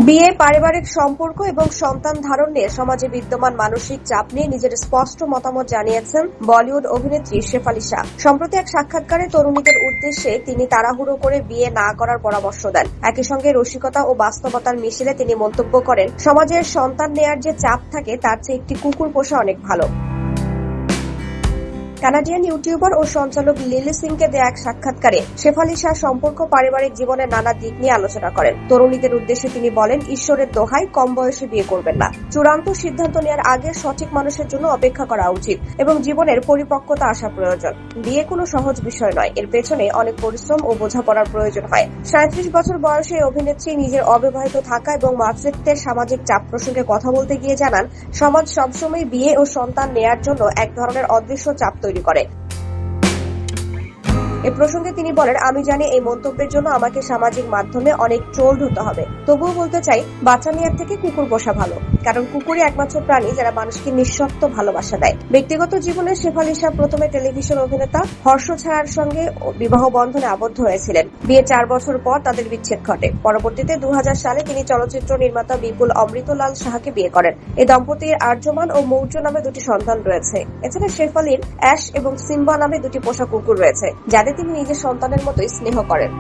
বিয়ে, পারিবারিক সম্পর্ক এবং সন্তান ধারণ নিয়ে সমাজে বিদ্যমান মানসিক চাপ নিয়ে নিজের স্পষ্ট মতামত জানিয়েছেন বলিউড অভিনেত্রী শেফালী শাহ। সম্প্রতি এক সাক্ষাৎকারে তরুণীদের উদ্দেশ্যে তিনি তাড়াহুড়ো করে বিয়ে না করার পরামর্শ দেন। একই সঙ্গে রসিকতা ও বাস্তবতার মিশেলে তিনি মন্তব্য করেন, সমাজের সন্তান নেয়ার যে চাপ থাকে তার চেয়ে একটি কুকুর পোষা অনেক ভালো। কানাডিয়ান ইউটিউবার ও সঞ্চালক লিলি সিংকে দেয়া এক সাক্ষাৎকারে শেফালী শাহ সম্পর্ক, পারিবারিক জীবনের নানা দিক নিয়ে আলোচনা করেন। তরুণীদের উদ্দেশ্যে তিনি বলেন, ঈশ্বরের দোহাই, কম বয়সে বিয়ে করবেন না। চূড়ান্ত সিদ্ধান্ত নেওয়ার আগে সঠিক মানুষের জন্য অপেক্ষা করা উচিত এবং জীবনের পরিপক্কতা আসা প্রয়োজন। বিয়ে কোনো সহজ বিষয় নয়, এর পেছনে অনেক পরিশ্রম ও বোঝাপড়ার প্রয়োজন হয়। 37 বছর বয়সে অভিনেত্রী নিজের অবিবাহিত থাকা এবং মাতৃত্বের সামাজিক চাপ প্রসঙ্গে কথা বলতে গিয়ে জানান, সমাজ সবসময় বিয়ে ও সন্তান নেয়ার জন্য এক ধরনের অদৃশ্য চাপ তৈরি করে। এ প্রসঙ্গে তিনি বলেন, আমি জানি এই মন্তব্যের জন্য আমাকে সামাজিক মাধ্যমে অনেক ট্রোলড হতে হবে। তবুও বলতে চাই, বাচ্চা নেয়ার থেকে কুকুর পোষা ভালো, কারণ কুকুরই একমাত্র প্রাণী যারা মানুষকে নিঃশর্ত ভালোবাসা দেয়। ব্যক্তিগত জীবনে শেফালী শাহ প্রথমে টেলিভিশন অভিনেতা হর্ষ ছায়ার সঙ্গে বিবাহ বন্ধনে আবদ্ধ হয়েছিলেন। বিয়ে 4 বছর পর তাদের বিচ্ছেদ ঘটে। পরবর্তীতে 2000 সালে তিনি চলচ্চিত্র নির্মাতা বিপুল অমৃতলাল সাহাকে বিয়ে করেন। এই দম্পতির আর্যমান ও মৌর্য নামে 2টি সন্তান রয়েছে। এছাড়া শেফালীর অ্যাশ এবং সিম্বা নামে 2টি পোষা কুকুর রয়েছে, যাদের তিনি নিজের সন্তানের মতোই স্নেহ করেন।